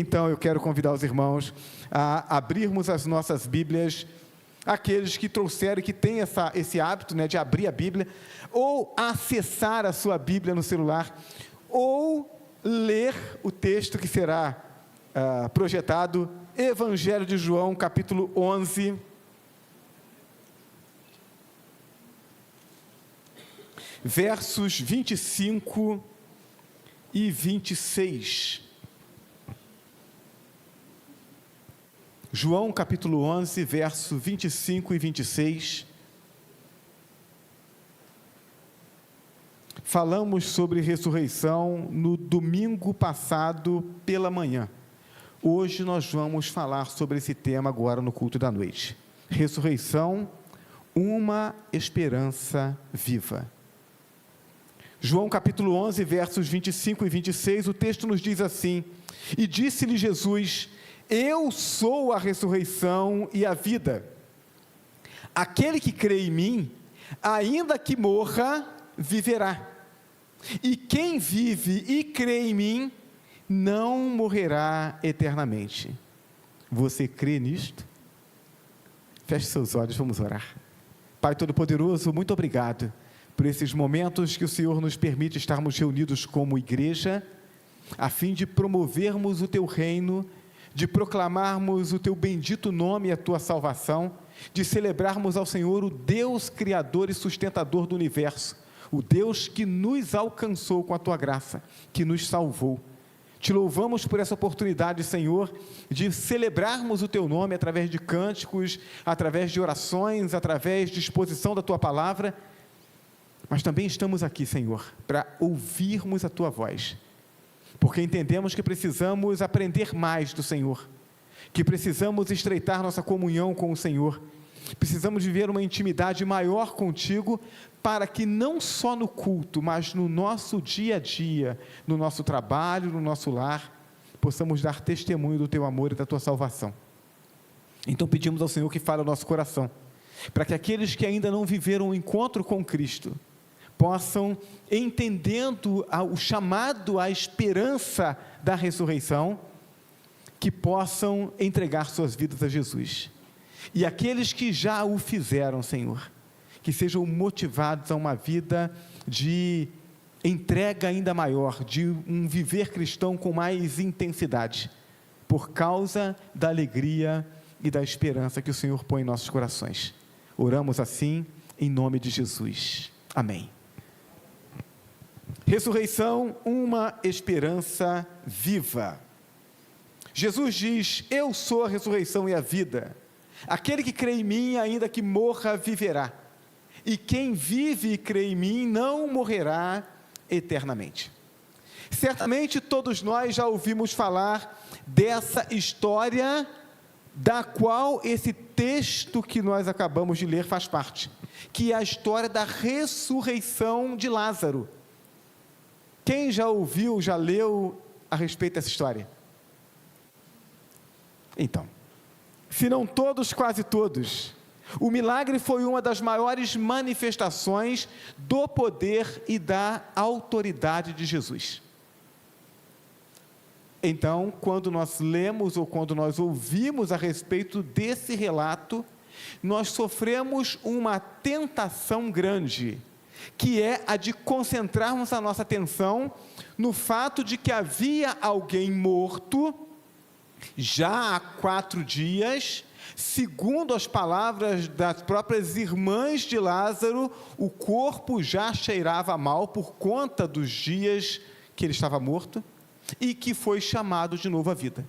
Então, eu quero convidar os irmãos a abrirmos as nossas Bíblias, aqueles que trouxeram e que têm esse hábito, de abrir a Bíblia, ou acessar a sua Bíblia no celular, ou ler o texto que será projetado, Evangelho de João, capítulo 11, versos 25 e 26. João capítulo 11, verso 25 e 26. Falamos sobre ressurreição no domingo passado pela manhã. Hoje nós vamos falar sobre esse tema agora no culto da noite. Ressurreição, uma esperança viva. João capítulo 11, versos 25 e 26, o texto nos diz assim: E disse-lhe Jesus: Eu sou a ressurreição e a vida. Aquele que crê em mim, ainda que morra, viverá. E quem vive e crê em mim, não morrerá eternamente. Você crê nisto? Feche seus olhos, vamos orar. Pai Todo-Poderoso, muito obrigado por esses momentos que o Senhor nos permite estarmos reunidos como igreja, a fim de promovermos o Teu reino, de proclamarmos o Teu bendito nome e a Tua salvação, de celebrarmos ao Senhor, o Deus Criador e sustentador do universo, o Deus que nos alcançou com a Tua graça, que nos salvou. Te louvamos por essa oportunidade, Senhor, de celebrarmos o Teu nome através de cânticos, através de orações, através de exposição da Tua palavra, mas também estamos aqui, Senhor, para ouvirmos a Tua voz, porque entendemos que precisamos aprender mais do Senhor, que precisamos estreitar nossa comunhão com o Senhor, precisamos viver uma intimidade maior contigo, para que não só no culto, mas no nosso dia a dia, no nosso trabalho, no nosso lar, possamos dar testemunho do Teu amor e da Tua salvação. Então pedimos ao Senhor que fale ao nosso coração, para que aqueles que ainda não viveram o encontro com Cristo, possam, entendendo o chamado à esperança da ressurreição, que possam entregar suas vidas a Jesus. E aqueles que já o fizeram, Senhor, que sejam motivados a uma vida de entrega ainda maior, de um viver cristão com mais intensidade, por causa da alegria e da esperança que o Senhor põe em nossos corações. Oramos assim, em nome de Jesus. Amém. Ressurreição, uma esperança viva. Jesus diz: Eu sou a ressurreição e a vida. Aquele que crê em mim, ainda que morra, viverá. E quem vive e crê em mim, não morrerá eternamente. Certamente todos nós já ouvimos falar dessa história, da qual esse texto que nós acabamos de ler faz parte, que é a história da ressurreição de Lázaro. Quem já ouviu, já leu a respeito dessa história? Então, se não todos, quase todos, o milagre foi uma das maiores manifestações do poder e da autoridade de Jesus. Então, quando nós lemos ou quando nós ouvimos a respeito desse relato, nós sofremos uma tentação grande, que é a de concentrarmos a nossa atenção no fato de que havia alguém morto, já há 4 dias, segundo as palavras das próprias irmãs de Lázaro, o corpo já cheirava mal por conta dos dias que ele estava morto, e que foi chamado de novo à vida.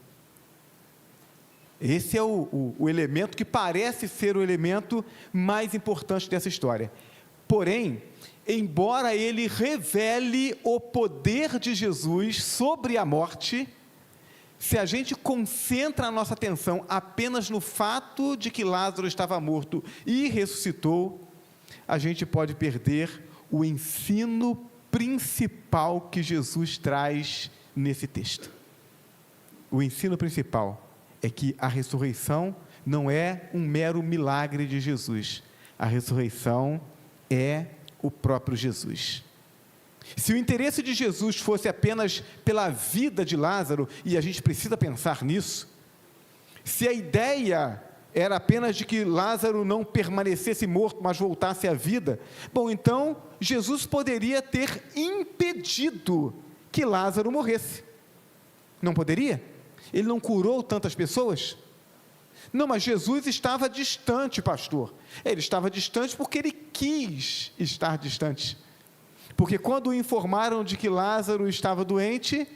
Esse é o elemento que parece ser o elemento mais importante dessa história. Porém, embora ele revele o poder de Jesus sobre a morte, se a gente concentra a nossa atenção apenas no fato de que Lázaro estava morto e ressuscitou, a gente pode perder o ensino principal que Jesus traz nesse texto. O ensino principal é que a ressurreição não é um mero milagre de Jesus. A ressurreição é o próprio Jesus. Se o interesse de Jesus fosse apenas pela vida de Lázaro, e a gente precisa pensar nisso, se a ideia era apenas de que Lázaro não permanecesse morto, mas voltasse à vida, bom, então Jesus poderia ter impedido que Lázaro morresse. Não poderia? Ele não curou tantas pessoas? Não, mas Jesus estava distante, pastor. Ele estava distante porque ele quis estar distante. Porque quando o informaram de que Lázaro estava doente,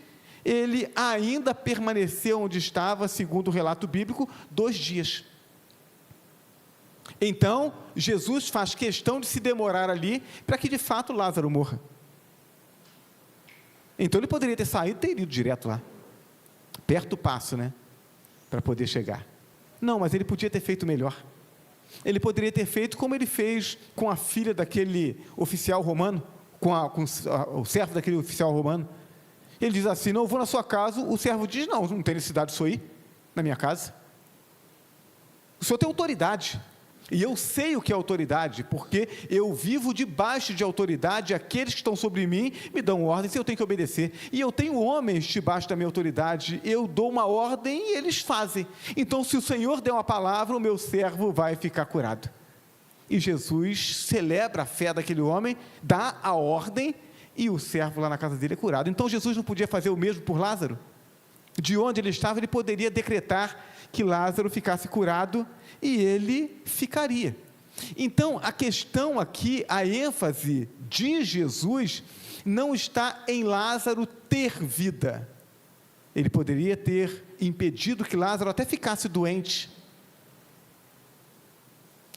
ele ainda permaneceu onde estava, segundo o relato bíblico, 2 dias. Então, Jesus faz questão de se demorar ali, para que de fato Lázaro morra. Então ele poderia ter saído e ter ido direto lá, perto do passo, né, para poder chegar. Não, mas ele podia ter feito melhor. Ele poderia ter feito como ele fez com a filha daquele oficial romano, com o servo daquele oficial romano. Ele diz assim: não, eu vou na sua casa. O servo diz: não tem necessidade disso aí, na minha casa. O senhor tem autoridade, e eu sei o que é autoridade, porque eu vivo debaixo de autoridade. Aqueles que estão sobre mim me dão ordens e eu tenho que obedecer, e eu tenho homens debaixo da minha autoridade. Eu dou uma ordem e eles fazem. Então, se o Senhor der uma palavra, o meu servo vai ficar curado. E Jesus celebra a fé daquele homem, dá a ordem, e o servo lá na casa dele é curado. Então Jesus não podia fazer o mesmo por Lázaro? De onde ele estava, ele poderia decretar que Lázaro ficasse curado, e ele ficaria. Então a questão aqui, a ênfase de Jesus não está em Lázaro ter vida. Ele poderia ter impedido que Lázaro até ficasse doente,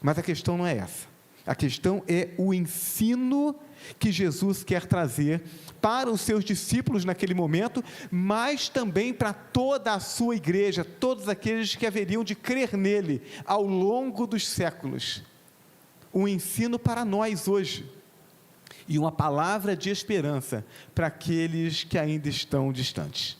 mas a questão não é essa. A questão é o ensino que Jesus quer trazer para os seus discípulos naquele momento, mas também para toda a sua igreja, todos aqueles que haveriam de crer nele ao longo dos séculos. Um ensino para nós hoje, e uma palavra de esperança para aqueles que ainda estão distantes.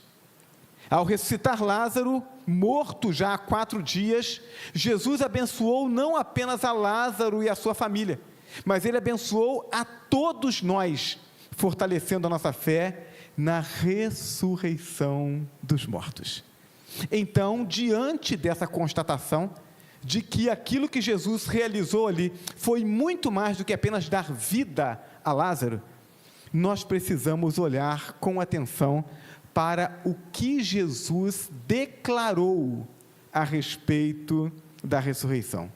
Ao ressuscitar Lázaro, morto já há 4 dias, Jesus abençoou não apenas a Lázaro e a sua família, mas ele abençoou a todos nós, fortalecendo a nossa fé na ressurreição dos mortos. Então, diante dessa constatação de que aquilo que Jesus realizou ali foi muito mais do que apenas dar vida a Lázaro, nós precisamos olhar com atenção para o que Jesus declarou a respeito da ressurreição.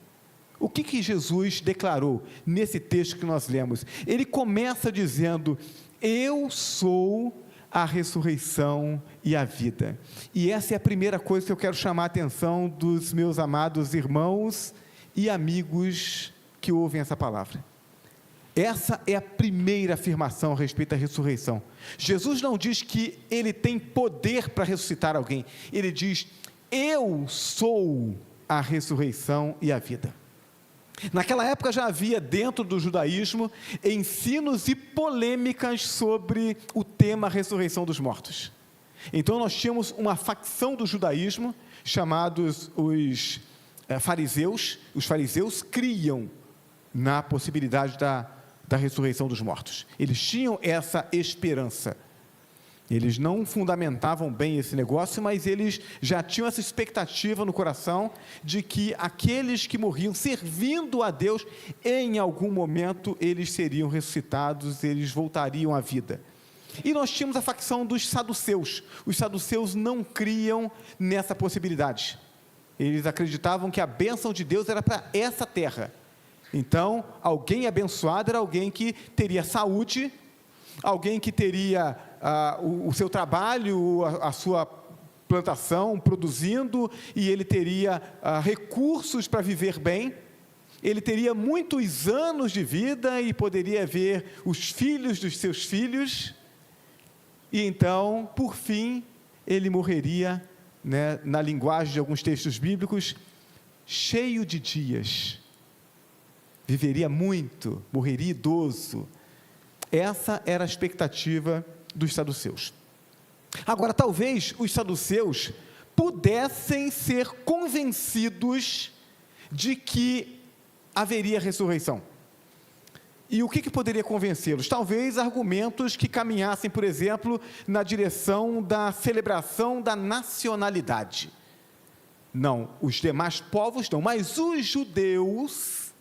O que Jesus declarou nesse texto que nós lemos? Ele começa dizendo: eu sou a ressurreição e a vida. E essa é a primeira coisa que eu quero chamar a atenção dos meus amados irmãos e amigos que ouvem essa palavra. Essa é a primeira afirmação a respeito da ressurreição. Jesus não diz que ele tem poder para ressuscitar alguém. Ele diz: eu sou a ressurreição e a vida. Naquela época já havia dentro do judaísmo ensinos e polêmicas sobre o tema ressurreição dos mortos. Então nós tínhamos uma facção do judaísmo chamados os fariseus. Os fariseus criam na possibilidade da ressurreição dos mortos. Eles tinham essa esperança. Eles não fundamentavam bem esse negócio, mas eles já tinham essa expectativa no coração de que aqueles que morriam servindo a Deus, em algum momento eles seriam ressuscitados, eles voltariam à vida. E nós tínhamos a facção dos saduceus. Os saduceus não criam nessa possibilidade. Eles acreditavam que a bênção de Deus era para essa terra. Então, alguém abençoado era alguém que teria saúde, alguém que teria o seu trabalho, a sua plantação produzindo, e ele teria recursos para viver bem, ele teria muitos anos de vida e poderia ver os filhos dos seus filhos, e então, por fim, ele morreria, né, na linguagem de alguns textos bíblicos, cheio de dias, viveria muito, morreria idoso. Essa era a expectativa dos saduceus. Agora, talvez os saduceus pudessem ser convencidos de que haveria ressurreição. E o que poderia convencê-los? Talvez argumentos que caminhassem, por exemplo, na direção da celebração da nacionalidade. Não, os demais povos não, mas os judeus,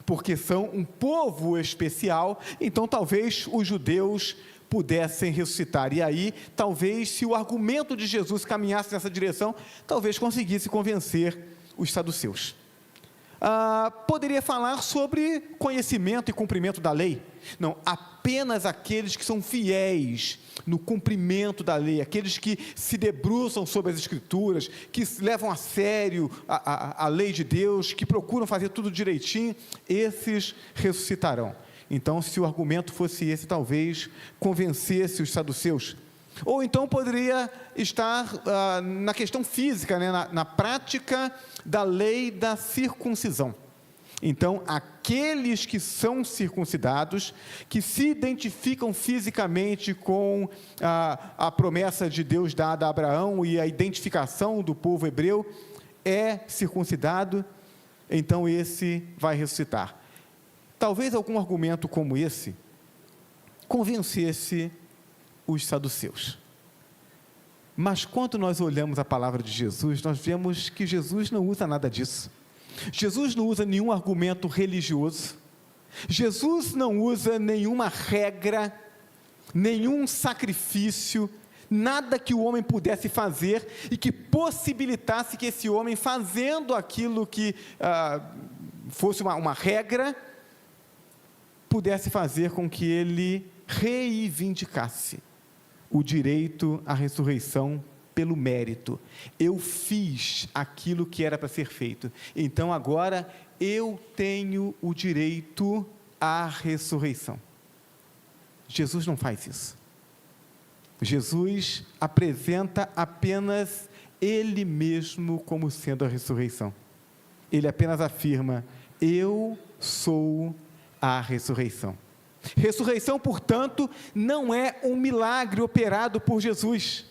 porque são um povo especial, então talvez os judeus pudessem ressuscitar. E aí, talvez, se o argumento de Jesus caminhasse nessa direção, talvez conseguisse convencer os saduceus. Poderia falar sobre conhecimento e cumprimento da lei. Não, apenas aqueles que são fiéis no cumprimento da lei, aqueles que se debruçam sobre as Escrituras, que levam a sério a lei de Deus, que procuram fazer tudo direitinho, esses ressuscitarão. Então, se o argumento fosse esse, talvez convencesse os saduceus. Ou então poderia estar na questão física, né, na prática da lei da circuncisão. Então, aqueles que são circuncidados, que se identificam fisicamente com a promessa de Deus dada a Abraão e a identificação do povo hebreu, é circuncidado, então esse vai ressuscitar. Talvez algum argumento como esse convencesse os saduceus. Mas quando nós olhamos a palavra de Jesus, nós vemos que Jesus não usa nada disso. Jesus não usa nenhum argumento religioso. Jesus não usa nenhuma regra, nenhum sacrifício, nada que o homem pudesse fazer e que possibilitasse que esse homem, fazendo aquilo que fosse uma regra, pudesse fazer com que ele reivindicasse o direito à ressurreição pelo mérito. Eu fiz aquilo que era para ser feito, então agora eu tenho o direito à ressurreição. Jesus não faz isso. Jesus apresenta apenas Ele mesmo como sendo a ressurreição. Ele apenas afirma: eu sou a ressurreição. Ressurreição, portanto, não é um milagre operado por Jesus.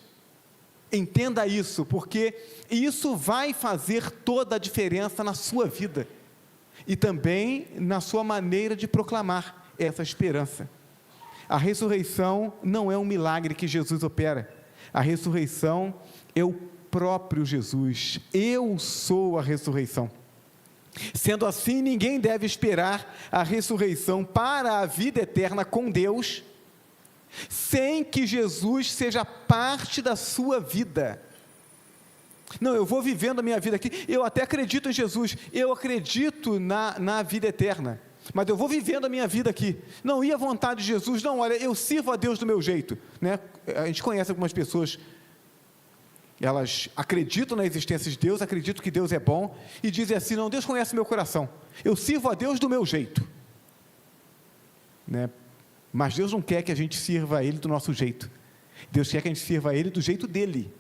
Entenda isso, porque isso vai fazer toda a diferença na sua vida e também na sua maneira de proclamar essa esperança. A ressurreição não é um milagre que Jesus opera. A ressurreição é o próprio Jesus. Eu sou a ressurreição. Sendo assim, ninguém deve esperar a ressurreição para a vida eterna com Deus, sem que Jesus seja parte da sua vida. Não, eu vou vivendo a minha vida aqui, eu até acredito em Jesus, eu acredito na vida eterna, mas eu vou vivendo a minha vida aqui. Não, e a vontade de Jesus? Não, olha, eu sirvo a Deus do meu jeito, né? A gente conhece algumas pessoas, elas acreditam na existência de Deus, acreditam que Deus é bom, e dizem assim: não, Deus conhece meu coração, eu sirvo a Deus do meu jeito, né? Mas Deus não quer que a gente sirva a Ele do nosso jeito, Deus quer que a gente sirva a Ele do jeito dEle.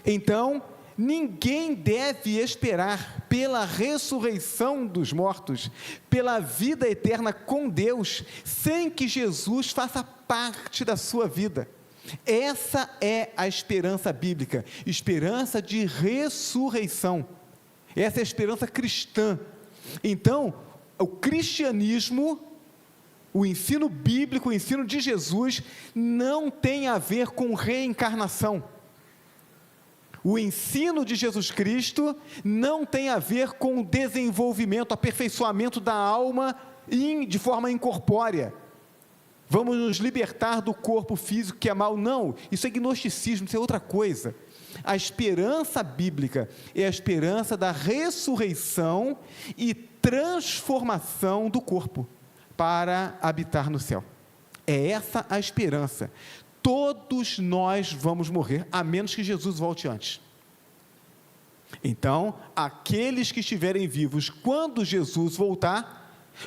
Então, ninguém deve esperar pela ressurreição dos mortos, pela vida eterna com Deus, sem que Jesus faça parte da sua vida. Essa é a esperança bíblica, esperança de ressurreição. Essa é a esperança cristã. Então, o cristianismo, o ensino bíblico, o ensino de Jesus, não tem a ver com reencarnação. O ensino de Jesus Cristo não tem a ver com o desenvolvimento, aperfeiçoamento da alma de forma incorpórea. Vamos nos libertar do corpo físico que é mau. Não, isso é gnosticismo, isso é outra coisa. A esperança bíblica é a esperança da ressurreição e transformação do corpo para habitar no céu. É essa a esperança. Todos nós vamos morrer, a menos que Jesus volte antes. Então, aqueles que estiverem vivos quando Jesus voltar,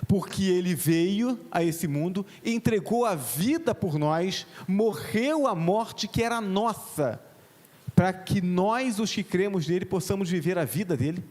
porque Ele veio a esse mundo, entregou a vida por nós, morreu a morte que era nossa, para que nós, os que cremos nele, possamos viver a vida dele.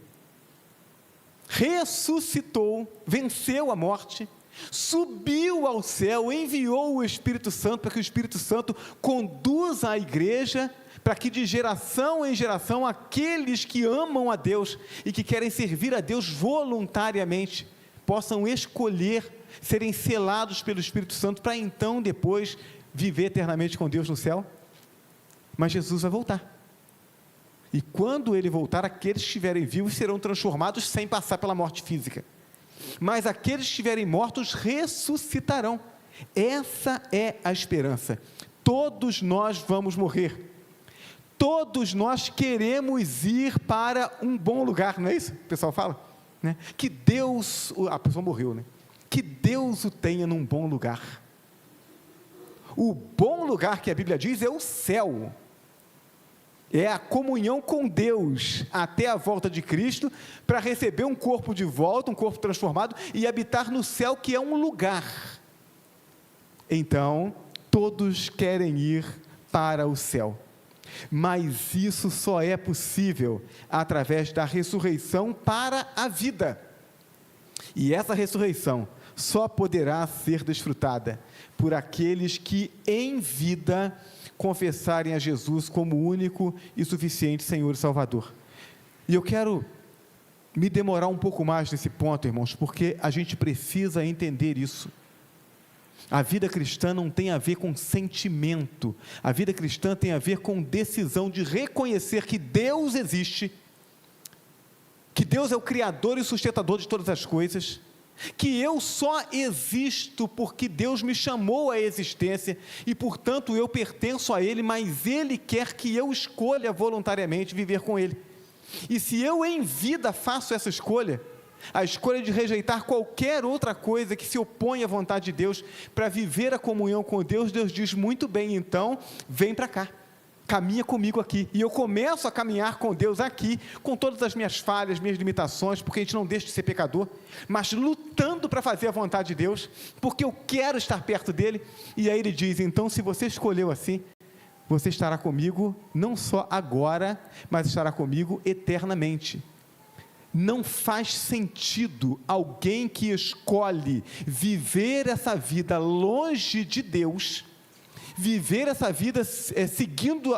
Ressuscitou, venceu a morte, subiu ao céu, enviou o Espírito Santo, para que o Espírito Santo conduza a igreja, para que de geração em geração, aqueles que amam a Deus, e que querem servir a Deus voluntariamente, possam escolher serem selados pelo Espírito Santo, para então, depois, viver eternamente com Deus no céu. Mas Jesus vai voltar. E quando Ele voltar, aqueles que estiverem vivos serão transformados sem passar pela morte física. Mas aqueles que estiverem mortos ressuscitarão. Essa é a esperança. Todos nós vamos morrer. Todos nós queremos ir para um bom lugar, não é isso que o pessoal fala? Né? Que Deus, a pessoa morreu, né? Que Deus o tenha num bom lugar. O bom lugar que a Bíblia diz é o céu. É a comunhão com Deus até a volta de Cristo, para receber um corpo de volta, um corpo transformado, e habitar no céu, que é um lugar. Então, todos querem ir para o céu, mas isso só é possível através da ressurreição para a vida, e essa ressurreição só poderá ser desfrutada por aqueles que em vida confessarem a Jesus como único e suficiente Senhor e Salvador. E eu quero me demorar um pouco mais nesse ponto, irmãos, porque a gente precisa entender isso. A vida cristã não tem a ver com sentimento, a vida cristã tem a ver com decisão de reconhecer que Deus existe, que Deus é o Criador e sustentador de todas as coisas, que eu só existo porque Deus me chamou à existência, e portanto eu pertenço a Ele, mas Ele quer que eu escolha voluntariamente viver com Ele. E se eu em vida faço essa escolha, a escolha de rejeitar qualquer outra coisa que se opõe à vontade de Deus, para viver a comunhão com Deus, Deus diz: muito bem, então vem para cá, caminha comigo aqui. E eu começo a caminhar com Deus aqui, com todas as minhas falhas, minhas limitações, porque a gente não deixa de ser pecador, mas lutando para fazer a vontade de Deus, porque eu quero estar perto dEle. E aí Ele diz: então, se você escolheu assim, você estará comigo, não só agora, mas estará comigo eternamente. Não faz sentido alguém que escolhe viver essa vida longe de Deus, viver essa vida seguindo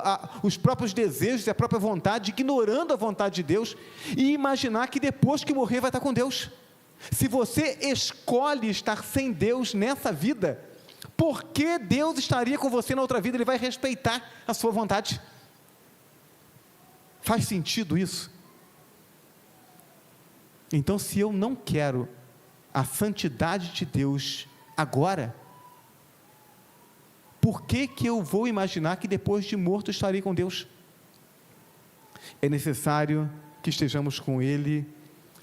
os próprios desejos e a própria vontade, ignorando a vontade de Deus, e imaginar que depois que morrer vai estar com Deus. Se você escolhe estar sem Deus nessa vida, por que Deus estaria com você na outra vida? Ele vai respeitar a sua vontade. Faz sentido isso? Então, se eu não quero a santidade de Deus agora, por que eu vou imaginar que depois de morto estarei com Deus? É necessário que estejamos com Ele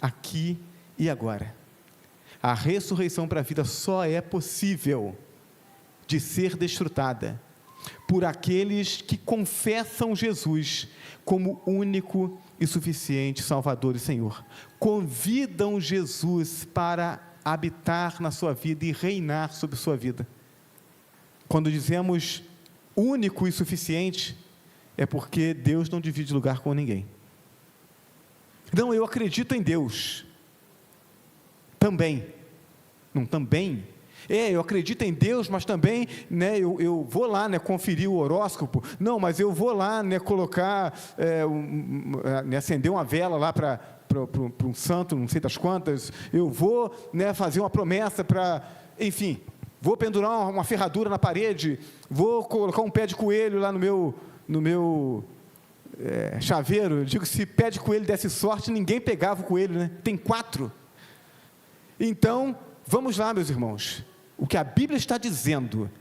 aqui e agora. A ressurreição para a vida só é possível de ser desfrutada por aqueles que confessam Jesus como único e suficiente Salvador e Senhor. Convidam Jesus para habitar na sua vida e reinar sobre sua vida. Quando dizemos único e suficiente, é porque Deus não divide lugar com ninguém. Não, eu acredito em Deus. Também. Não, também. Eu acredito em Deus, mas também, né, eu vou lá, né, conferir o horóscopo. Não, mas eu vou lá, né, colocar, acender uma vela lá para um santo, não sei das quantas. Eu vou, né, fazer uma promessa para, enfim, vou pendurar uma ferradura na parede, vou colocar um pé de coelho lá no meu chaveiro. Eu digo, se pé de coelho desse sorte, ninguém pegava o coelho, né? Tem 4. Então, vamos lá, meus irmãos. O que a Bíblia está dizendo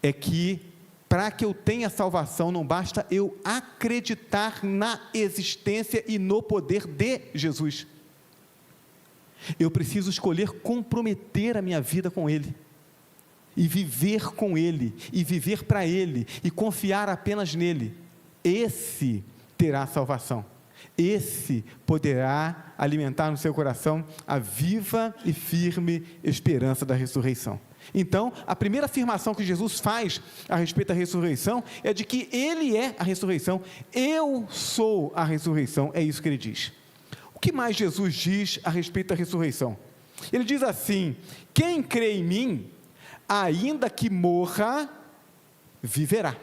é que, para que eu tenha salvação, não basta eu acreditar na existência e no poder de Jesus. Eu preciso escolher comprometer a minha vida com Ele, e viver com Ele, e viver para Ele, e confiar apenas nele. Esse terá salvação. Esse poderá alimentar no seu coração a viva e firme esperança da ressurreição. Então, a primeira afirmação que Jesus faz a respeito da ressurreição é de que Ele é a ressurreição. Eu sou a ressurreição, é isso que Ele diz. O que mais Jesus diz a respeito da ressurreição? Ele diz assim: quem crê em mim, ainda que morra, viverá.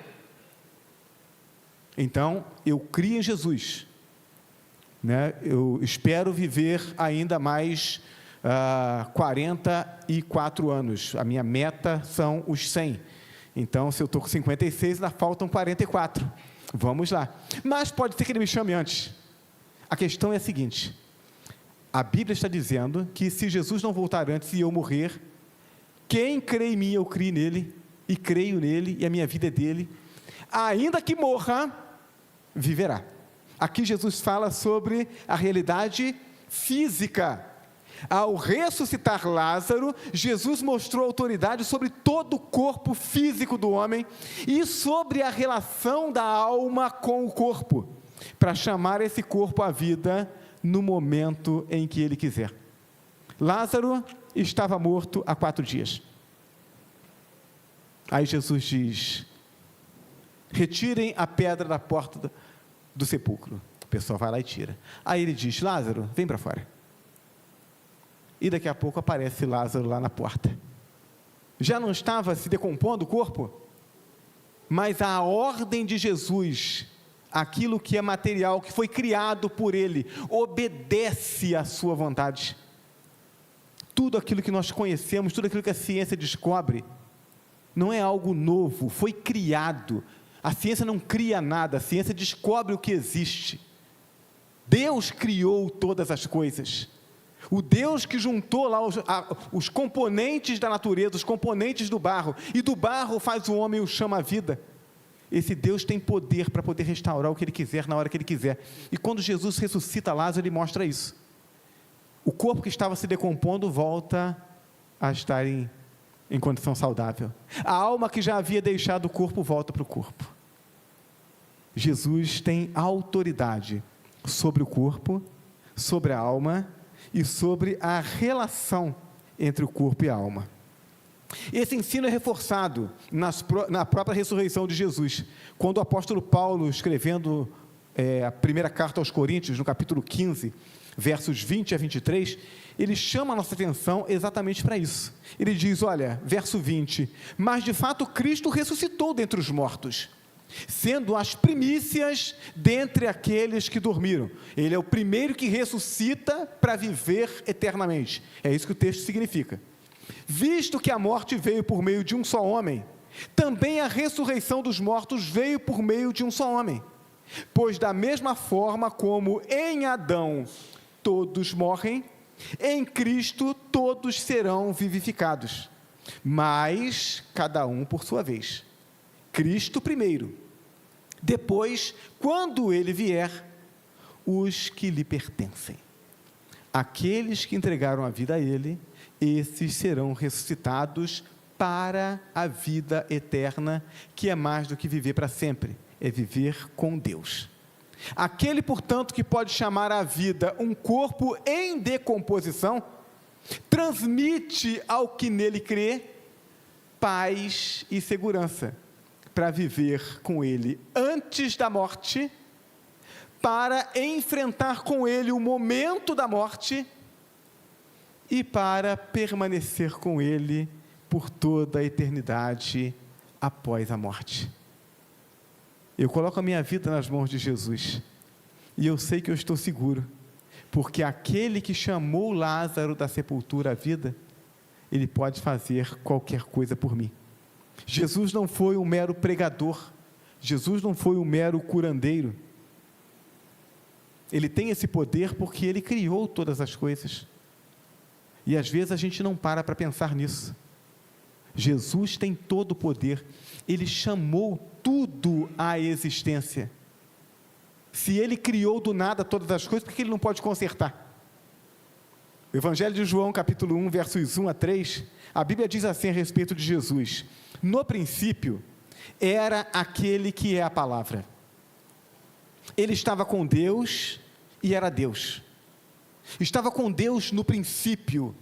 Então, eu crio em Jesus, né? Eu espero viver ainda mais 44 anos. A minha meta são os 100. Então, se eu estou com 56, ainda faltam 44. Vamos lá. Mas pode ser que ele me chame antes. A questão é a seguinte: a Bíblia está dizendo que se Jesus não voltar antes e eu morrer, quem crê em mim, eu creio nele, e creio nele, e a minha vida é dele, ainda que morra, viverá. Aqui Jesus fala sobre a realidade física. Ao ressuscitar Lázaro, Jesus mostrou autoridade sobre todo o corpo físico do homem e sobre a relação da alma com o corpo, para chamar esse corpo à vida no momento em que ele quiser. Lázaro estava morto há 4 dias. Aí Jesus diz: retirem a pedra da porta do sepulcro. O pessoal vai lá e tira. Aí ele diz: Lázaro, vem para fora. E daqui a pouco aparece Lázaro lá na porta. Já não estava se decompondo o corpo? Mas a ordem de Jesus, aquilo que é material, que foi criado por Ele, obedece à sua vontade. Tudo aquilo que nós conhecemos, tudo aquilo que a ciência descobre, não é algo novo, foi criado. A ciência não cria nada, a ciência descobre o que existe. Deus criou todas as coisas. O Deus que juntou lá os componentes da natureza, os componentes do barro, e do barro faz o homem e o chama à vida. Esse Deus tem poder para poder restaurar o que Ele quiser, na hora que Ele quiser. E quando Jesus ressuscita Lázaro, Ele mostra isso. O corpo que estava se decompondo volta a estar em condição saudável. A alma que já havia deixado o corpo volta para o corpo. Jesus tem autoridade sobre o corpo, sobre a alma e sobre a relação entre o corpo e a alma. Esse ensino é reforçado na própria ressurreição de Jesus, quando o apóstolo Paulo, escrevendo a primeira carta aos Coríntios, no capítulo 15, versos 20 a 23, ele chama a nossa atenção exatamente para isso. Ele diz, olha, verso 20, mas de fato Cristo ressuscitou dentre os mortos, sendo as primícias dentre aqueles que dormiram. Ele é o primeiro que ressuscita para viver eternamente. É isso que o texto significa. Visto que a morte veio por meio de um só homem, também a ressurreição dos mortos veio por meio de um só homem. Pois da mesma forma como em Adão todos morrem, em Cristo todos serão vivificados, mas cada um por sua vez. Cristo primeiro, depois, quando Ele vier, os que lhe pertencem. Aqueles que entregaram a vida a Ele, esses serão ressuscitados para a vida eterna, que é mais do que viver para sempre, é viver com Deus. Aquele, portanto, que pode chamar a vida um corpo em decomposição, transmite ao que nele crê paz e segurança, para viver com Ele antes da morte, para enfrentar com Ele o momento da morte e para permanecer com Ele por toda a eternidade após a morte. Eu coloco a minha vida nas mãos de Jesus e eu sei que eu estou seguro, porque aquele que chamou Lázaro da sepultura à vida, Ele pode fazer qualquer coisa por mim. Jesus não foi um mero pregador, Jesus não foi um mero curandeiro. Ele tem esse poder porque Ele criou todas as coisas. E às vezes a gente não para pensar nisso. Jesus tem todo o poder, Ele chamou tudo à existência. Se Ele criou do nada todas as coisas, por que Ele não pode consertar? O Evangelho de João, capítulo 1, versos 1 a 3, a Bíblia diz assim a respeito de Jesus: no princípio era aquele que é a palavra. Ele estava com Deus e era Deus. Estava com Deus no princípio.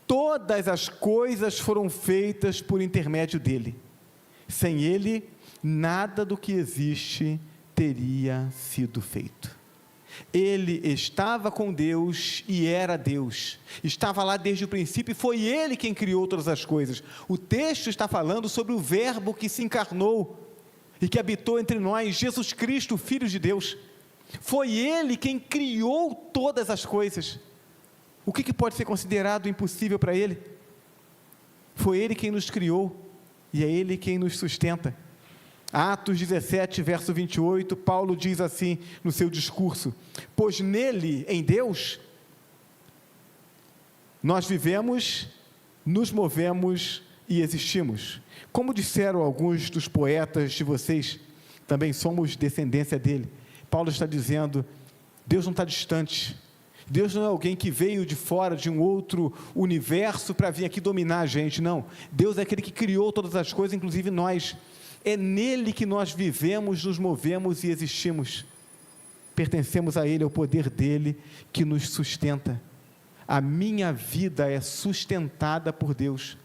Todas as coisas foram feitas por intermédio dele. Sem ele, nada do que existe teria sido feito. Ele estava com Deus e era Deus, estava lá desde o princípio e foi Ele quem criou todas as coisas. O texto está falando sobre o verbo que se encarnou e que habitou entre nós, Jesus Cristo, Filho de Deus. Foi Ele quem criou todas as coisas. O que pode ser considerado impossível para Ele? Foi Ele quem nos criou e é Ele quem nos sustenta. Atos 17, verso 28, Paulo diz assim no seu discurso: pois nele, em Deus, nós vivemos, nos movemos e existimos. Como disseram alguns dos poetas de vocês, também somos descendência dele. Paulo está dizendo, Deus não está distante, Deus não é alguém que veio de fora, de um outro universo, para vir aqui dominar a gente, não. Deus é aquele que criou todas as coisas, inclusive nós. É nele que nós vivemos, nos movemos e existimos. Pertencemos a Ele, ao poder dEle que nos sustenta. A minha vida é sustentada por Deus,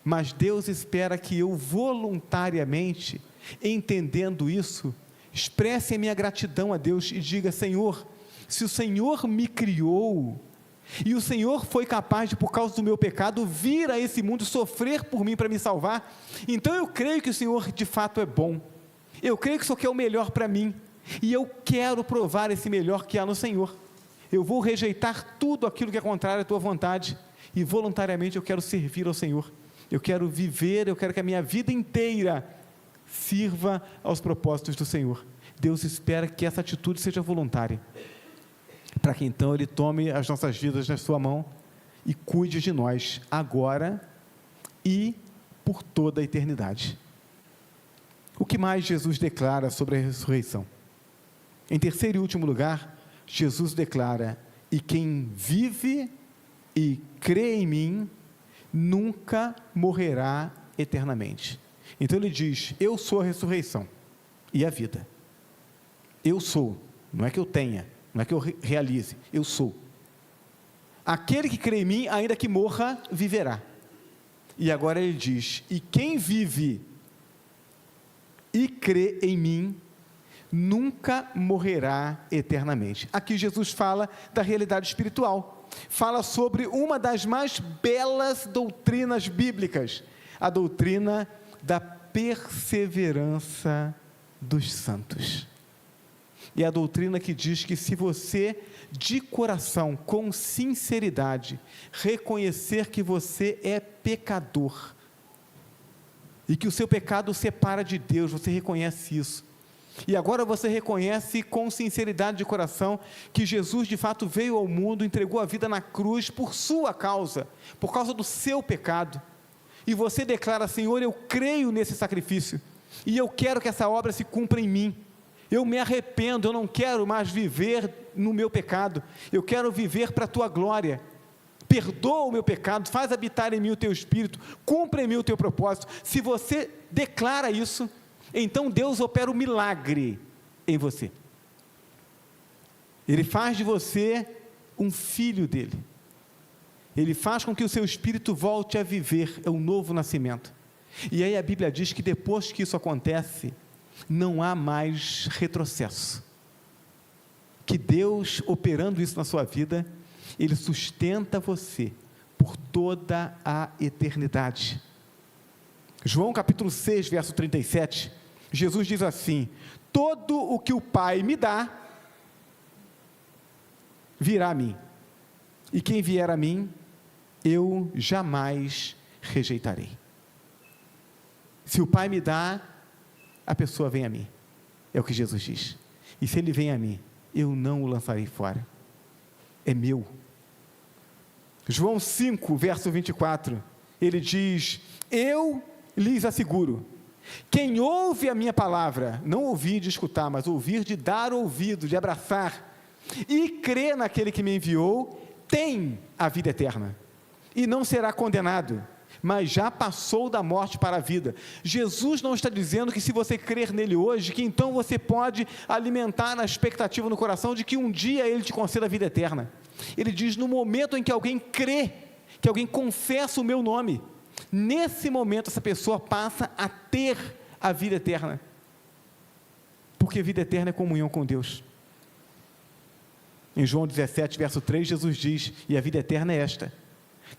mas Deus espera que eu voluntariamente, entendendo isso, expresse a minha gratidão a Deus e diga: Senhor, se o Senhor me criou, e o Senhor foi capaz de, por causa do meu pecado, vir a esse mundo, sofrer por mim para me salvar, então eu creio que o Senhor de fato é bom, eu creio que o Senhor quer o melhor para mim, e eu quero provar esse melhor que há no Senhor. Eu vou rejeitar tudo aquilo que é contrário à tua vontade, e voluntariamente eu quero servir ao Senhor, eu quero viver, eu quero que a minha vida inteira sirva aos propósitos do Senhor. Deus espera que essa atitude seja voluntária, para que então Ele tome as nossas vidas na sua mão e cuide de nós, agora e por toda a eternidade. O que mais Jesus declara sobre a ressurreição? Em terceiro e último lugar, Jesus declara: e quem vive e crê em mim, nunca morrerá eternamente. Então Ele diz: eu sou a ressurreição e a vida. Eu sou, não é que eu tenha, não é que eu realize, eu sou. Aquele que crê em mim, ainda que morra, viverá. E agora Ele diz: e quem vive e crê em mim, nunca morrerá eternamente. Aqui Jesus fala da realidade espiritual, fala sobre uma das mais belas doutrinas bíblicas, a doutrina da perseverança dos santos. E a doutrina que diz que se você, de coração, com sinceridade, reconhecer que você é pecador, e que o seu pecado o separa de Deus, você reconhece isso, e agora você reconhece com sinceridade de coração, que Jesus de fato veio ao mundo, entregou a vida na cruz, por sua causa, por causa do seu pecado, e você declara: Senhor, eu creio nesse sacrifício, e eu quero que essa obra se cumpra em mim, eu me arrependo, eu não quero mais viver no meu pecado, eu quero viver para a tua glória, perdoa o meu pecado, faz habitar em mim o teu Espírito, cumpre em mim o teu propósito. Se você declara isso, então Deus opera um milagre em você, Ele faz de você um filho dEle, Ele faz com que o seu espírito volte a viver, é um novo nascimento, e aí a Bíblia diz que depois que isso acontece, não há mais retrocesso, que Deus, operando isso na sua vida, Ele sustenta você por toda a eternidade. João capítulo 6, verso 37, Jesus diz assim: todo o que o Pai me dá, virá a mim, e quem vier a mim, eu jamais rejeitarei. Se o Pai me dá, a pessoa vem a mim, é o que Jesus diz, e se Ele vem a mim, eu não o lançarei fora, é meu. João 5, verso 24, Ele diz: eu lhes asseguro, quem ouve a minha palavra, não ouvir de escutar, mas ouvir de dar ouvido, de abraçar, e crê naquele que me enviou, tem a vida eterna, e não será condenado, mas já passou da morte para a vida. Jesus não está dizendo que se você crer nele hoje, que então você pode alimentar a expectativa no coração de que um dia Ele te conceda a vida eterna. Ele diz: no momento em que alguém crê, que alguém confessa o meu nome, nesse momento essa pessoa passa a ter a vida eterna, porque vida eterna é comunhão com Deus. Em João 17, verso 3, Jesus diz: e a vida eterna é esta,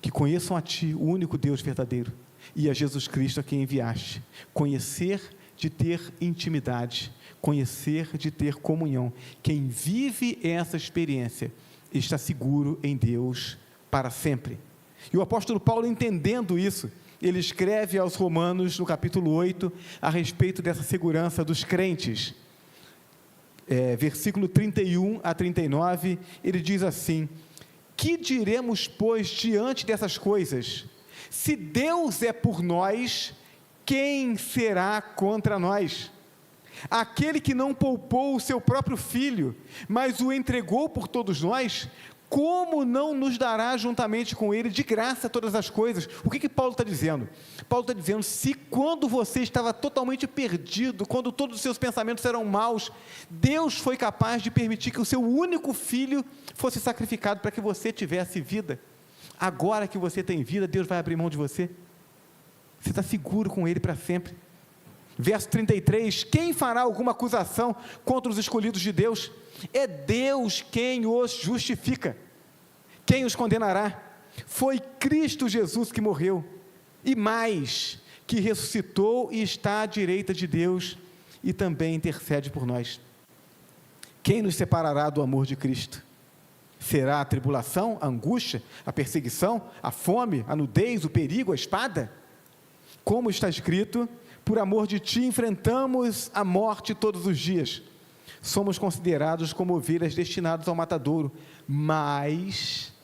que conheçam a Ti, o único Deus verdadeiro, e a Jesus Cristo a quem enviaste. Conhecer de ter intimidade, conhecer de ter comunhão. Quem vive essa experiência está seguro em Deus para sempre. E o apóstolo Paulo, entendendo isso, ele escreve aos Romanos, no capítulo 8, a respeito dessa segurança dos crentes. Versículo 31 a 39, ele diz assim: que diremos, pois, diante dessas coisas? Se Deus é por nós, quem será contra nós? Aquele que não poupou o seu próprio filho, mas o entregou por todos nós, como não nos dará juntamente com ele de graça todas as coisas? O que Paulo está dizendo? Paulo está dizendo, se quando você estava totalmente perdido, quando todos os seus pensamentos eram maus, Deus foi capaz de permitir que o seu único filho fosse sacrificado para que você tivesse vida. Agora que você tem vida, Deus vai abrir mão de você? Você está seguro com ele para sempre. Verso 33, quem fará alguma acusação contra os escolhidos de Deus? É Deus quem os justifica. Quem os condenará? Foi Cristo Jesus que morreu, e mais, que ressuscitou e está à direita de Deus, e também intercede por nós. Quem nos separará do amor de Cristo? Será a tribulação, a angústia, a perseguição, a fome, a nudez, o perigo, a espada? Como está escrito, por amor de ti enfrentamos a morte todos os dias. Somos considerados como ovelhas destinadas ao matadouro, mas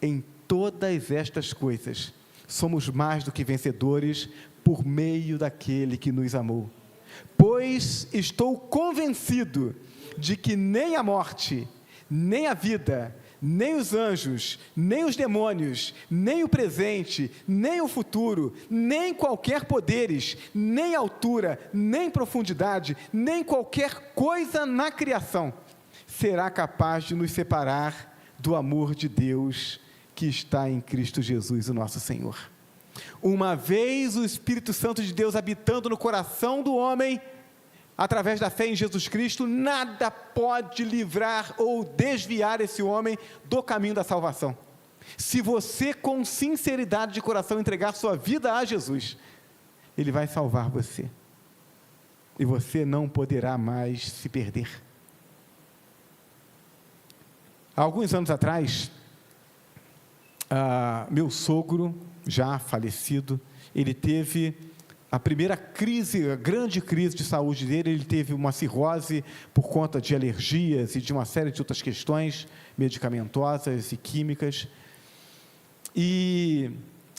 em todas estas coisas somos mais do que vencedores por meio daquele que nos amou. Pois estou convencido de que nem a morte, nem a vida, nem os anjos, nem os demônios, nem o presente, nem o futuro, nem qualquer poderes, nem altura, nem profundidade, nem qualquer coisa na criação será capaz de nos separar do amor de Deus que está em Cristo Jesus, o nosso Senhor. Uma vez o Espírito Santo de Deus habitando no coração do homem, através da fé em Jesus Cristo, nada pode livrar ou desviar esse homem do caminho da salvação. Se você, com sinceridade de coração, entregar sua vida a Jesus, Ele vai salvar você, e você não poderá mais se perder. Há alguns anos atrás, meu sogro, já falecido, ele teve a primeira crise, a grande crise de saúde dele. Ele teve uma cirrose por conta de alergias e de uma série de outras questões medicamentosas e químicas, e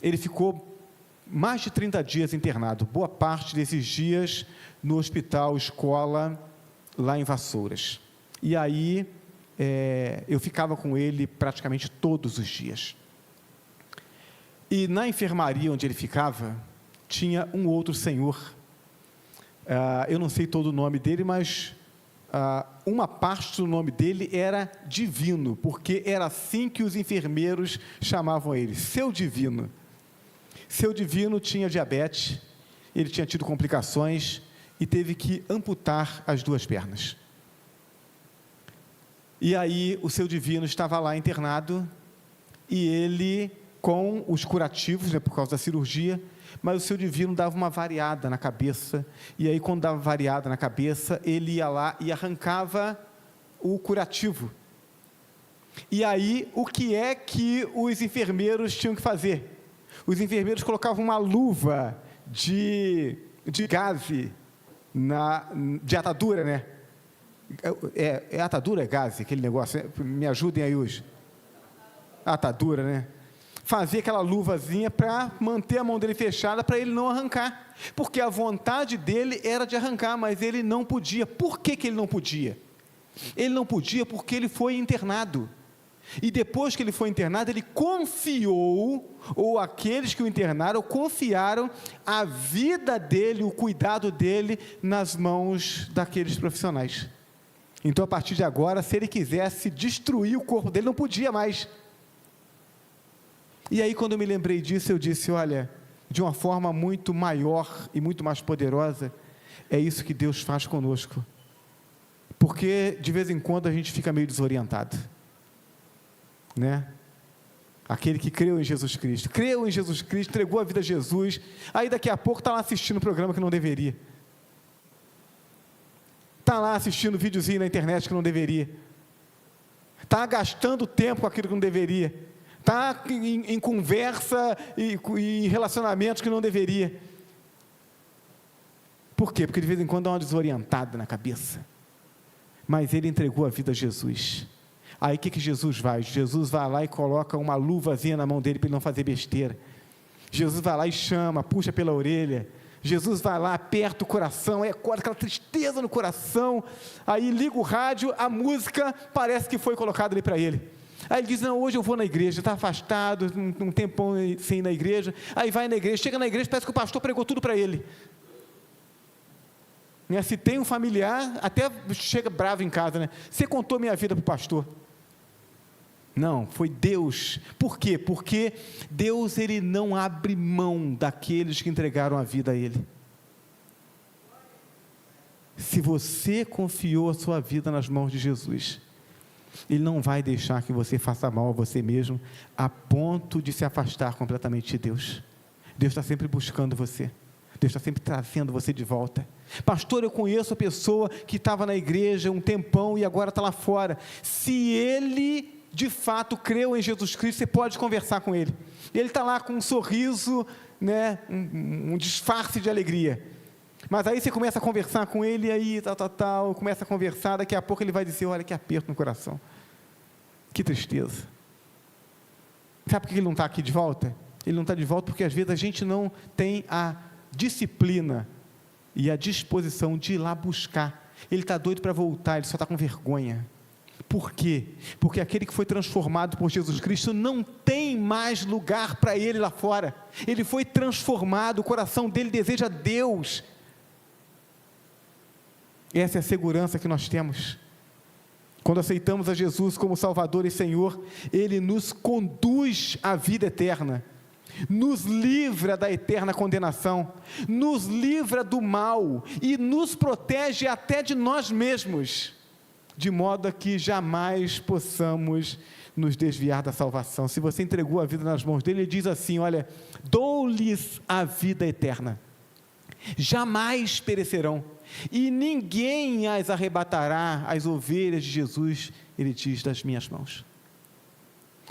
ele ficou mais de 30 dias internado, boa parte desses dias no hospital escola, lá em Vassouras. E aí, eu ficava com ele praticamente todos os dias. E na enfermaria onde ele ficava, tinha um outro senhor, eu não sei todo o nome dele, mas uma parte do nome dele era Divino, porque era assim que os enfermeiros chamavam ele, Seu Divino. Seu Divino tinha diabetes, ele tinha tido complicações e teve que amputar as 2 pernas. E aí o Seu Divino estava lá internado, e ele, com os curativos, por causa da cirurgia, mas o Seu Divino dava uma variada na cabeça, e aí quando dava variada na cabeça, ele ia lá e arrancava o curativo. E aí, o que é que os enfermeiros tinham que fazer? Os enfermeiros colocavam uma luva de gaze, de atadura, né? Atadura, é gaze, aquele negócio, me ajudem aí hoje. Atadura, né? Fazia aquela luvazinha para manter a mão dele fechada, para ele não arrancar, porque a vontade dele era de arrancar, mas ele não podia. Por que ele não podia? Ele não podia porque ele foi internado, e depois que ele foi internado, ele confiou, ou aqueles que o internaram, confiaram a vida dele, o cuidado dele, nas mãos daqueles profissionais. Então, a partir de agora, se ele quisesse destruir o corpo dele, não podia mais. E aí, quando eu me lembrei disso, eu disse, olha, de uma forma muito maior e muito mais poderosa, é isso que Deus faz conosco, porque de vez em quando a gente fica meio desorientado, né? Aquele que creu em Jesus Cristo, entregou a vida a Jesus, aí daqui a pouco está lá assistindo um programa que não deveria, está lá assistindo videozinho na internet que não deveria, está gastando tempo com aquilo que não deveria, está em conversa e em relacionamentos que não deveria. Por quê? Porque de vez em quando dá uma desorientada na cabeça. Mas ele entregou a vida a Jesus. Aí o que Jesus faz? Jesus vai lá e coloca uma luvazinha na mão dele para ele não fazer besteira. Jesus vai lá e chama, puxa pela orelha. Jesus vai lá, aperta o coração, aquela tristeza no coração. Aí liga o rádio, a música parece que foi colocada ali para ele. Aí ele diz, não, hoje eu vou na igreja, está afastado, um tempão sem ir na igreja. Aí vai na igreja, chega na igreja, parece que o pastor pregou tudo para ele. Se tem um familiar, até chega bravo em casa, né? Você contou minha vida para o pastor. Não, foi Deus. Por quê? Porque Deus, ele não abre mão daqueles que entregaram a vida a ele. Se você confiou a sua vida nas mãos de Jesus, ele não vai deixar que você faça mal a você mesmo, a ponto de se afastar completamente de Deus. Deus está sempre buscando você. Deus está sempre trazendo você de volta. Pastor, eu conheço a pessoa que estava na igreja um tempão e agora está lá fora. Se ele de fato creu em Jesus Cristo, você pode conversar com ele. Ele está lá com um sorriso, né, um disfarce de alegria. Mas aí você começa a conversar com ele, e aí tal, começa a conversar, daqui a pouco ele vai dizer, olha que aperto no coração. Que tristeza. Sabe por que ele não está aqui de volta? Ele não está de volta porque às vezes a gente não tem a disciplina e a disposição de ir lá buscar. Ele está doido para voltar, ele só está com vergonha. Por quê? Porque aquele que foi transformado por Jesus Cristo não tem mais lugar para ele lá fora. Ele foi transformado, o coração dele deseja Deus. Essa é a segurança que nós temos. Quando aceitamos a Jesus como Salvador e Senhor, Ele nos conduz à vida eterna, nos livra da eterna condenação, nos livra do mal e nos protege até de nós mesmos, de modo a que jamais possamos nos desviar da salvação. Se você entregou a vida nas mãos dele, ele diz assim, olha, dou-lhes a vida eterna, jamais perecerão, e ninguém as arrebatará, as ovelhas de Jesus, ele diz, das minhas mãos.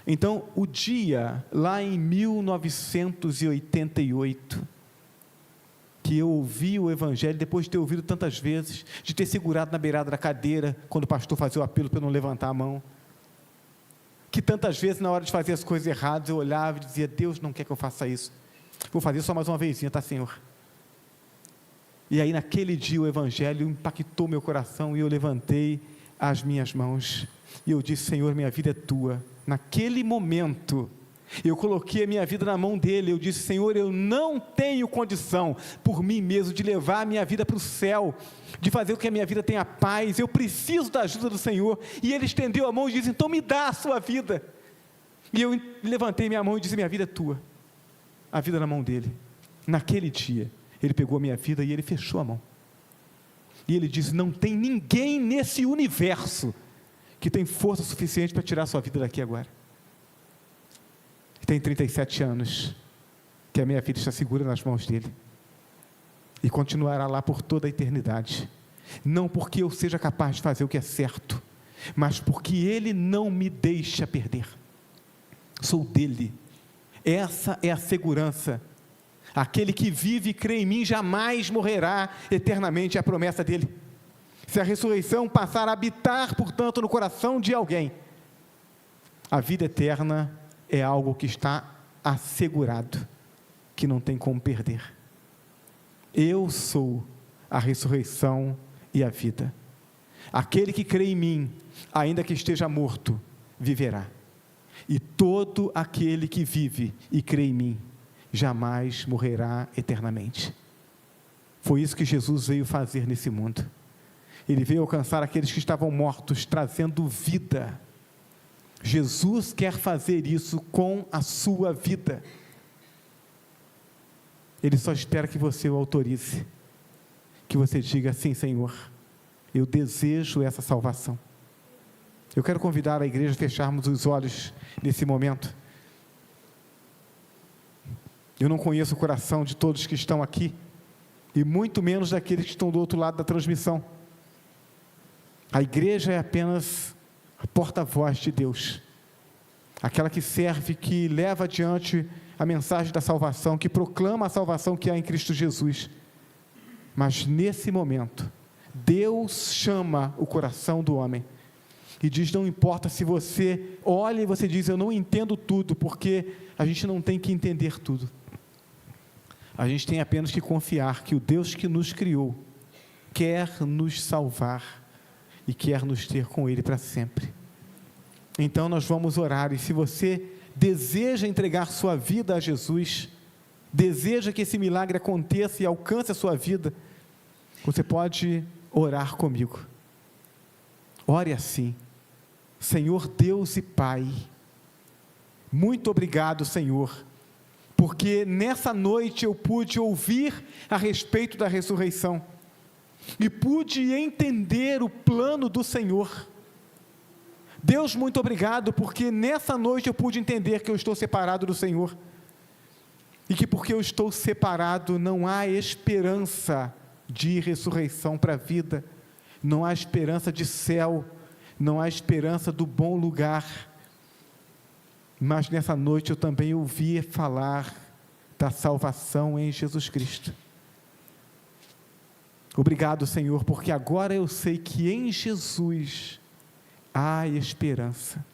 Então, o dia, lá em 1988, que eu ouvi o Evangelho, depois de ter ouvido tantas vezes, de ter segurado na beirada da cadeira, quando o pastor fazia o apelo para eu não levantar a mão, que tantas vezes, na hora de fazer as coisas erradas, eu olhava e dizia, Deus não quer que eu faça isso, vou fazer só mais uma vezinha, tá, Senhor? E aí, naquele dia, o Evangelho impactou meu coração, e eu levantei as minhas mãos, e eu disse, Senhor, minha vida é tua. Naquele momento, eu coloquei a minha vida na mão dele, eu disse, Senhor, eu não tenho condição, por mim mesmo, de levar a minha vida para o céu, de fazer com que a minha vida tenha paz, eu preciso da ajuda do Senhor, e ele estendeu a mão e disse, então me dá a sua vida, e eu levantei minha mão e disse, minha vida é tua, a vida na mão dele. Naquele dia, ele pegou a minha vida e ele fechou a mão, e ele disse, não tem ninguém nesse universo, que tem força suficiente para tirar a sua vida daqui agora. Tem 37 anos, que a minha vida está segura nas mãos dele, e continuará lá por toda a eternidade, não porque eu seja capaz de fazer o que é certo, mas porque ele não me deixa perder, sou dele, essa é a segurança, aquele que vive e crê em mim, jamais morrerá eternamente, é a promessa dele. Se a ressurreição passar a habitar, portanto, no coração de alguém, a vida eterna é algo que está assegurado, que não tem como perder. Eu sou a ressurreição e a vida. Aquele que crê em mim, ainda que esteja morto, viverá. E todo aquele que vive e crê em mim, jamais morrerá eternamente. Foi isso que Jesus veio fazer nesse mundo. Ele veio alcançar aqueles que estavam mortos, trazendo vida. Jesus quer fazer isso com a sua vida. Ele só espera que você o autorize, que você diga, sim, Senhor, eu desejo essa salvação. Eu quero convidar a igreja a fecharmos os olhos nesse momento. Eu não conheço o coração de todos que estão aqui, e muito menos daqueles que estão do outro lado da transmissão. A igreja é apenas a porta-voz de Deus. aquela que serve, que leva adiante a mensagem da salvação, que proclama a salvação que há em Cristo Jesus. Mas nesse momento, Deus chama o coração do homem e diz: não importa se você olha e você diz: eu não entendo tudo, porque a gente não tem que entender tudo. A gente tem apenas que confiar que o Deus que nos criou quer nos salvar e quer nos ter com Ele para sempre. Então nós vamos orar, e se você deseja entregar sua vida a Jesus, deseja que esse milagre aconteça e alcance a sua vida, você pode orar comigo. Ore assim: Senhor Deus e Pai, muito obrigado, Senhor, porque nessa noite eu pude ouvir a respeito da ressurreição, e pude entender o plano do Senhor. Deus, muito obrigado, porque nessa noite eu pude entender que eu estou separado do Senhor, e que porque eu estou separado não há esperança de ressurreição para a vida, não há esperança de céu, não há esperança do bom lugar. Mas nessa noite eu também ouvi falar da salvação em Jesus Cristo. Obrigado, Senhor, porque agora eu sei que em Jesus há esperança.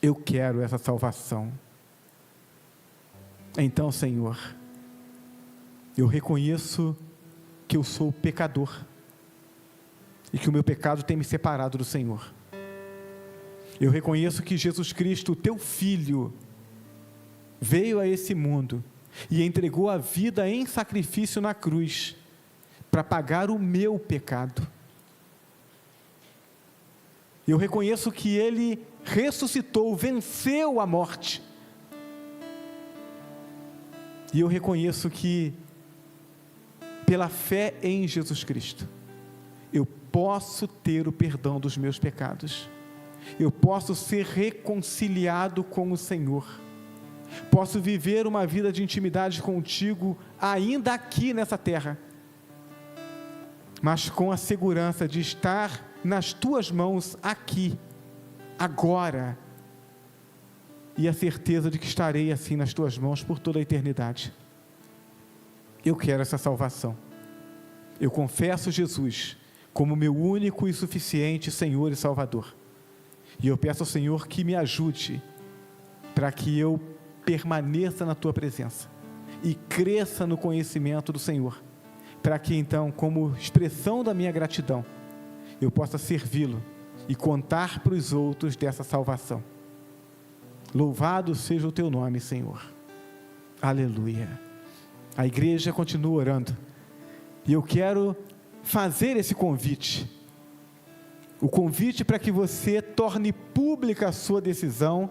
Eu quero essa salvação. Então, Senhor, eu reconheço que eu sou pecador e que o meu pecado tem me separado do Senhor. Eu reconheço que Jesus Cristo, teu Filho, veio a esse mundo e entregou a vida em sacrifício na cruz para pagar o meu pecado. Eu reconheço que Ele ressuscitou, venceu a morte. E eu reconheço que, pela fé em Jesus Cristo, eu posso ter o perdão dos meus pecados. Eu posso ser reconciliado com o Senhor. Posso viver uma vida de intimidade contigo, ainda aqui nessa terra, mas com a segurança de estar nas tuas mãos aqui, agora, e a certeza de que estarei assim nas tuas mãos por toda a eternidade. Eu quero essa salvação. Eu confesso Jesus como meu único e suficiente Senhor e Salvador. E eu peço ao Senhor que me ajude para que eu permaneça na tua presença e cresça no conhecimento do Senhor, para que então, como expressão da minha gratidão, eu possa servi-lo e contar para os outros dessa salvação. Louvado seja o teu nome, Senhor. Aleluia. A igreja continua orando, e eu quero fazer esse convite, o convite para que você torne pública a sua decisão,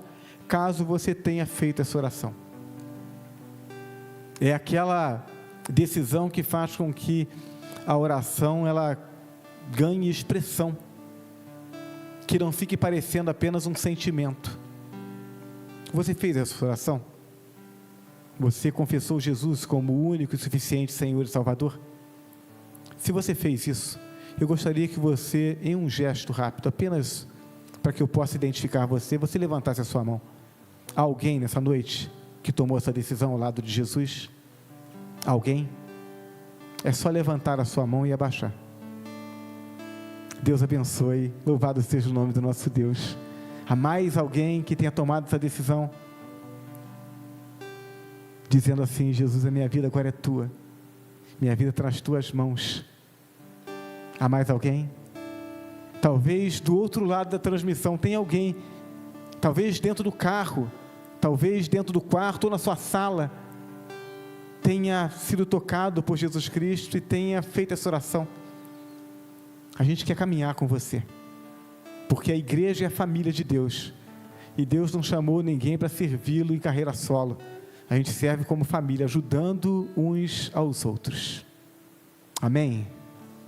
caso você tenha feito essa oração. É aquela decisão que faz com que a oração ela ganhe expressão, que não fique parecendo apenas um sentimento. Você fez essa oração? Você confessou Jesus como o único e suficiente Senhor e Salvador? Se você fez isso, eu gostaria que você, em um gesto rápido, apenas para que eu possa identificar você levantasse a sua mão. Há alguém nessa noite que tomou essa decisão ao lado de Jesus? Alguém? É só levantar a sua mão e abaixar. Deus abençoe, louvado seja o nome do nosso Deus. Há mais alguém que tenha tomado essa decisão, dizendo assim: Jesus, a minha vida agora é tua, minha vida está nas tuas mãos. Há mais alguém? Talvez do outro lado da transmissão tem alguém, talvez dentro do carro, talvez dentro do quarto ou na sua sala, tenha sido tocado por Jesus Cristo e tenha feito essa oração. A gente quer caminhar com você, porque a igreja é a família de Deus, e Deus não chamou ninguém para servi-lo em carreira solo. A gente serve como família, ajudando uns aos outros. Amém?